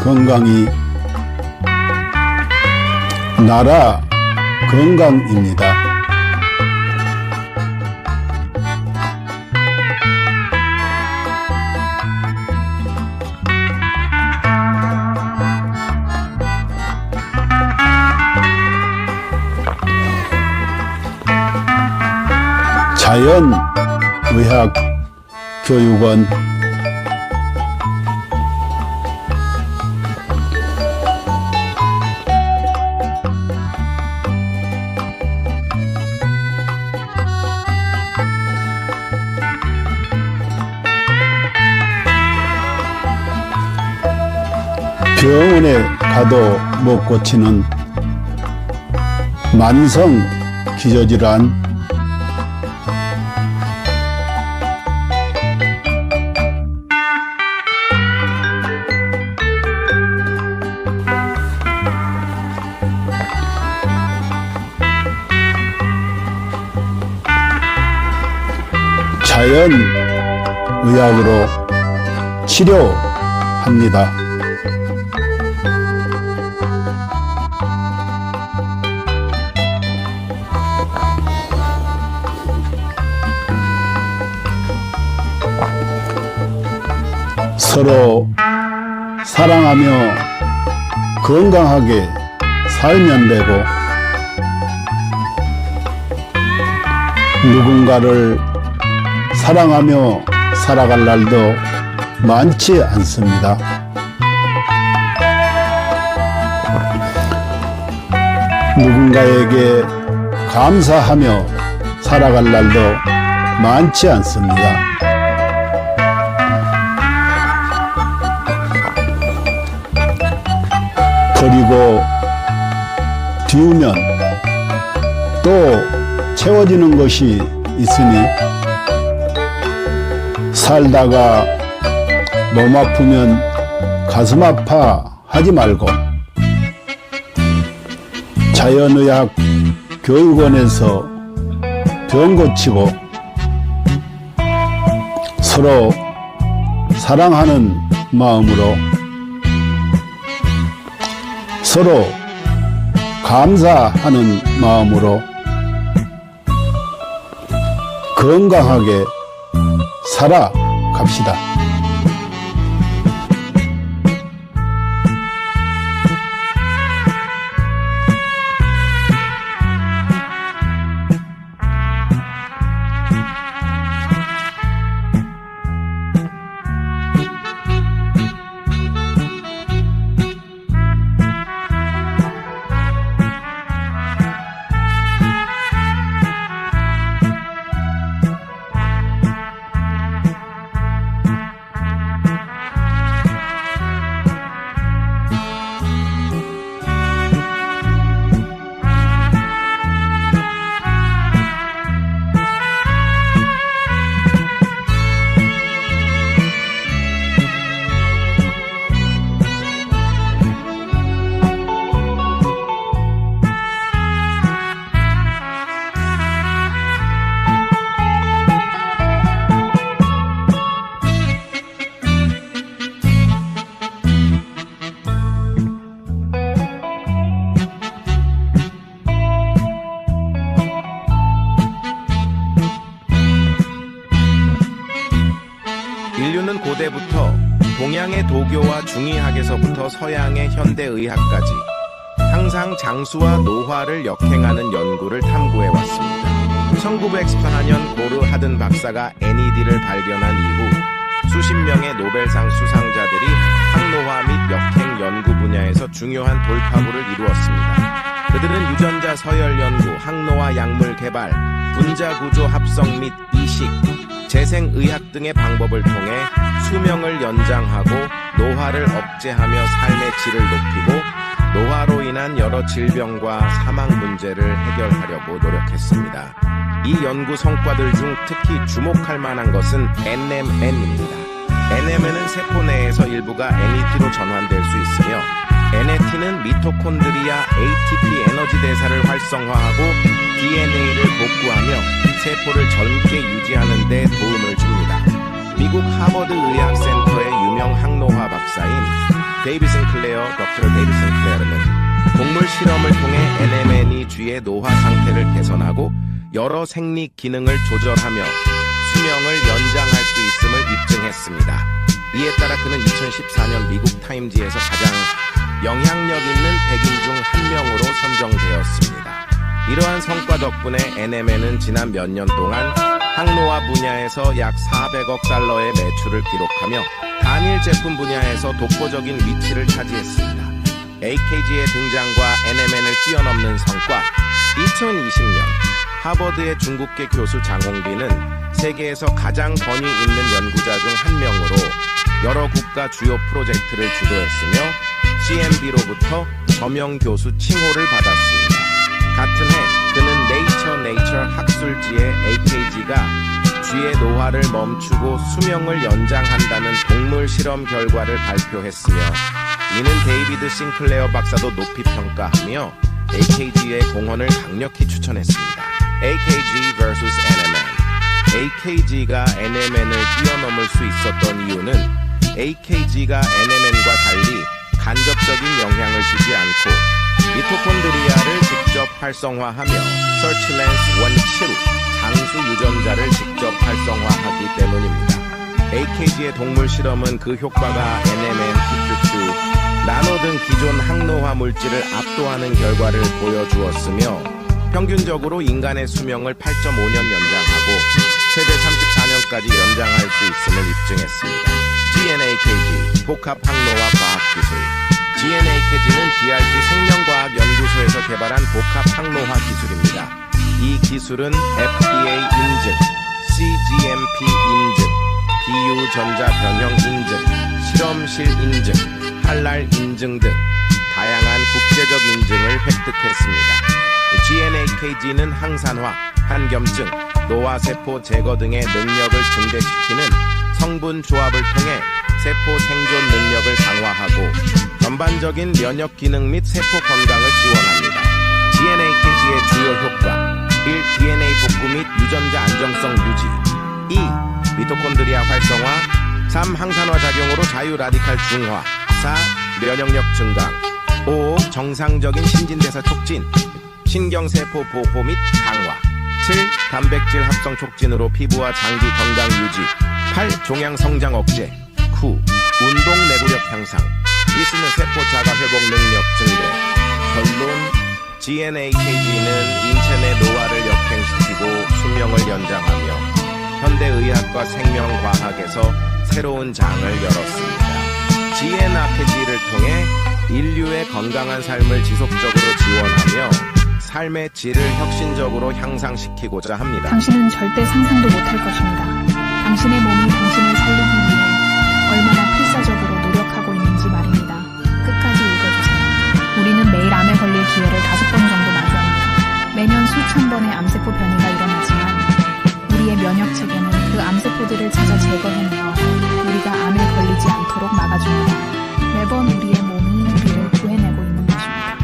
건강이 나라 건강입니다. 자연의학교육원 병원에 가도 못 고치는 만성 기저질환, 자연의학으로 치료합니다. 서로 사랑하며 건강하게 살면 되고, 누군가를 사랑하며 살아갈 날도 많지 않습니다. 누군가에게 감사하며 살아갈 날도 많지 않습니다. 버리고 비우면 또 채워지는 것이 있으니, 살다가 몸 아프면 가슴 아파 하지 말고 자연의학 교육원에서 병 고치고 서로 사랑하는 마음으로 서로 감사하는 마음으로 건강하게 살아갑시다. 인류는 고대부터 동양의 도교와 중의학에서부터 서양의 현대의학까지 항상 장수와 노화를 역행하는 연구를 탐구해왔습니다. 1914년 고르 하든 박사가 NED를 발견한 이후 수십 명의 노벨상 수상자들이 항노화 및 역행 연구 분야에서 중요한 돌파구를 이루었습니다. 그들은 유전자 서열 연구, 항노화 약물 개발, 분자 구조 합성 및 이식, 재생의학 등의 방법을 통해 수명을 연장하고 노화를 억제하며 삶의 질을 높이고 노화로 인한 여러 질병과 사망 문제를 해결하려고 노력했습니다. 이 연구 성과들 중 특히 주목할 만한 것은 NMN입니다. NMN은 세포 내에서 일부가 NET로 전환될 수 있으며 NAT는 미토콘드리아 ATP 에너지 대사를 활성화하고 DNA를 복구하며 세포를 젊게 유지하는 데 도움을 줍니다. 미국 하버드 의학센터의 유명 항노화 박사인 데이비 싱클레어, 덕터 데이비 싱클레어는 동물 실험을 통해 NMN이 쥐의 노화 상태를 개선하고 여러 생리 기능을 조절하며 수명을 연장할 수 있음을 입증했습니다. 이에 따라 그는 2014년 미국 타임지에서 가장 영향력 있는 100인 중 한 명으로 선정되었습니다. 이러한 성과 덕분에 NMN은 지난 몇 년 동안 항노화 분야에서 약 400억 달러의 매출을 기록하며 단일 제품 분야에서 독보적인 위치를 차지했습니다. AKG의 등장과 NMN을 뛰어넘는 성과. 2020년 하버드의 중국계 교수 장홍빈은 세계에서 가장 권위 있는 연구자 중 한 명으로 여러 국가 주요 프로젝트를 주도했으며 CMB로부터 저명 교수 칭호를 받았습니다. 같은 해 그는 네이처 학술지에 AKG가 쥐의 노화를 멈추고 수명을 연장한다는 동물 실험 결과를 발표했으며 이는 데이비드 싱클레어 박사도 높이 평가하며 AKG의 공헌을 강력히 추천했습니다. AKG vs NMN. AKG가 NMN을 뛰어넘을 수 있었던 이유는 AKG가 NMN과 달리 간접적인 영향을 주지 않고 미토콘드리아를 직접 활성화하며 서치랜스 원치루 장수 유전자를 직접 활성화하기 때문입니다. AKG의 동물 실험은 그 효과가 NMN, P2, 나노 등 기존 항노화 물질을 압도하는 결과를 보여주었으며 평균적으로 인간의 수명을 8.5년 연장하고 최대 34년까지 연장할 수 있음을 입증했습니다. GNAKG, 복합 항노화 과학기술. GNAKG는 DRG 생명과학연구소에서 개발한 복합 항노화 기술입니다. 이 기술은 FDA 인증, CGMP 인증, 비유전자 변형 인증, 실험실 인증, 할랄 인증 등 다양한 국제적 인증을 획득했습니다. GNAKG는 항산화, 한겸증, 노화세포 제거 등의 능력을 증대시키는 성분 조합을 통해 세포 생존 능력을 강화하고 전반적인 면역 기능 및 세포 건강을 지원합니다. GNAKG의 주요 효과 1. DNA 복구 및 유전자 안정성 유지 2. 미토콘드리아 활성화 3. 항산화 작용으로 자유 라디칼 중화 4. 면역력 증강 5. 정상적인 신진대사 촉진 신경세포 보호 및 강화 7. 단백질 합성 촉진으로 피부와 장기 건강 유지 8. 종양 성장 억제 9. 운동 내구력 향상 이수는 세포 자가 회복 능력 증대 결론 GNAKG는 인체 내 노화를 역행시키고 수명을 연장하며 현대의학과 생명과학에서 새로운 장을 열었습니다. GNAKG를 통해 인류의 건강한 삶을 지속적으로 지원하며 삶의 질을 혁신적으로 향상시키고자 합니다. 당신은 절대 상상도 못할 것입니다. 당신의 몸이 당신을 살리기 위해 얼마나 필사적으로 노력하고 있는지 말입니다. 끝까지 읽어주세요. 우리는 매일 암에 걸릴 기회를 5번 정도 마주합니다. 매년 수천 번의 암세포 변이가 일어나지만 우리의 면역 체계는 그 암세포들을 찾아 제거해내어 우리가 암에 걸리지 않도록 막아줍니다. 매번 우리의 몸이 우리를 구해내고 있는 것입니다.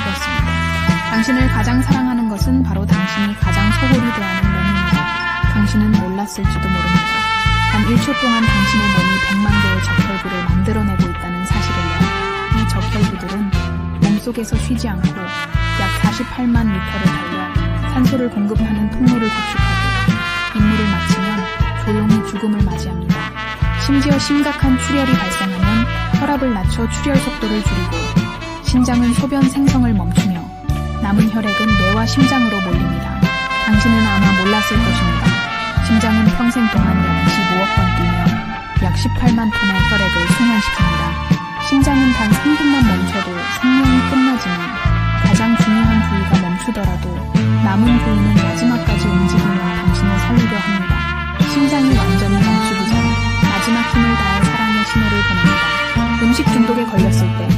그렇습니다. 당신을 가장 사랑하는 것은 바로 당신이 가장 소홀히 대하는 몸입니다. 당신은 몰랐을지도 모릅니다. 단 1초 동안 당신의 몸이 100만 개의 적혈구를 만들어내고 있다는 사실을요. 이 적혈구들은 몸속에서 쉬지 않고 약 48만 리터를 달려 산소를 공급하는 통로를 구축하고 임무를 마치면 조용히 죽음을 맞이합니다. 심지어 심각한 출혈이 발생하면 혈압을 낮춰 출혈 속도를 줄이고 신장은 소변 생성을 멈추며 남은 혈액은 뇌와 심장으로 몰립니다. 당신은 아마 몰랐을 것입니다. 심장은 평생 동안 약 25억 번 뛰며 약 18만 톤의 혈액을 순환시킵니다. 심장은 단 3분만 멈춰도 생명이 끝나지만 가장 중요한 부위가 멈추더라도 남은 부위는 마지막까지 움직이며 당신을 살리려 합니다. 심장이 완전히 멈추기 전 마지막 힘을 다해 사랑의 신호를 보냅니다. 음식 중독에 걸렸을 때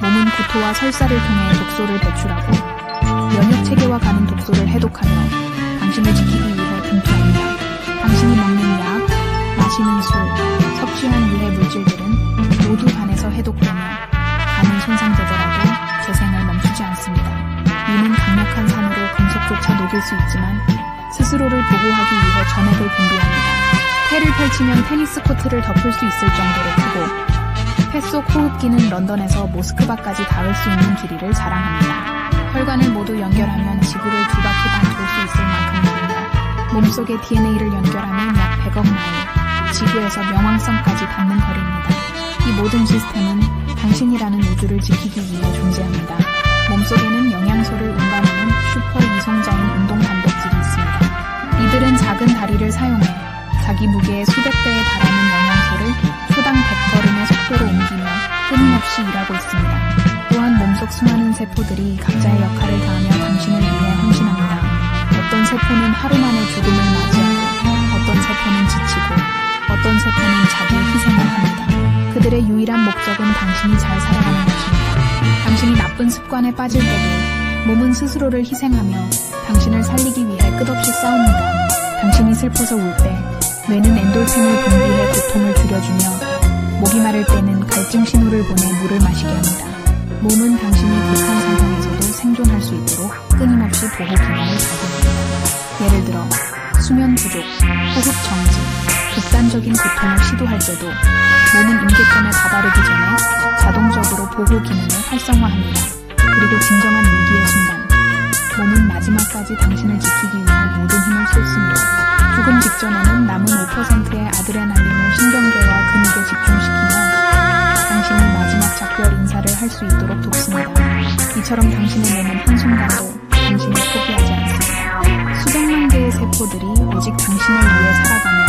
몸은 구토와 설사를 통해 독소를 배출하고 면역 체계와 가는 독소를 해독하며 당신을 지키기 위해 분투합니다. 당신이 먹는 약, 마시는 술, 섭취한 유해 물질들은 모두 간에서 해독되며 간은 손상되더라도 재생을 멈추지 않습니다. 이는 강력한 산으로 금속조차 녹일 수 있지만 스스로를 보호하기 위해 전액을 분비합니다. 폐를 펼치면 테니스 코트를 덮을 수 있을 정도로 크고 폐 속 호흡기는 런던에서 모스크바까지 닿을 수 있는 길이를 자랑합니다. 혈관을 모두 연결하면 지구를 2바퀴 반 돌 수 있을 만큼 말입니다. 몸속의 DNA를 연결하면 약 100억 마일, 지구에서 명왕성까지 닿는 거리입니다. 이 모든 시스템은 당신이라는 우주를 지키기 위해 존재합니다. 몸속에는 영양소를 운반하는 슈퍼 이송자인 운동 단백질이 있습니다. 이들은 작은 다리를 사용해 자기 무게의 수백 배에 달하는 영양소를 초당 100걸음의 속도로 옮기며 끊임없이 일하고 있습니다. 또한 몸속 수많은 세포들이 각자의 역할을 다하며 당신을 위해 헌신합니다. 어떤 세포는 하루 만에 죽음을 맞이하고 어떤 세포는 지치고 어떤 세포는 자기의 희생을 합니다. 그들의 유일한 목적은 당신이 잘 살아가는 것입니다. 당신이 나쁜 습관에 빠질 때도 몸은 스스로를 희생하며 당신을 살리기 위해 끝없이 싸웁니다. 당신이 슬퍼서 울 때 뇌는 엔돌핀을 분비해 고통을 줄여주며 목이 마를 때는 갈증 신호를 보내 물을 마시게 합니다. 몸은 당신이 극한 상황에서도 생존할 수 있도록 끊임없이 보호 기능을 발동합니다. 예를 들어 수면 부족, 호흡 정지, 극단적인 고통을 시도할 때도 몸은 임계점에 다다르기 전에 자동적으로 보호 기능을 활성화합니다. 그리고 진정한 위기의 순간, 몸은 마지막까지 당신을 지키기 위해 모든 힘을 쏟습니다. 죽음 직전에는 남은 5%의 아드레날린을 신경계와 근육에 집중시키며 당신이 마지막 작별 인사를 할 수 있도록 돕습니다. 이처럼 당신의 몸은 한순간도 당신을 포기하지 않습니다. 수백만 개의 세포들이 오직 당신을 위해 살아가며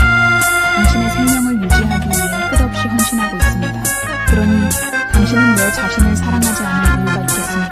당신의 생명을 유지하기 위해 끝없이 헌신하고 있습니다. 그러니 당신은 왜 자신을 사랑하지 않을 이유가 있겠습니까?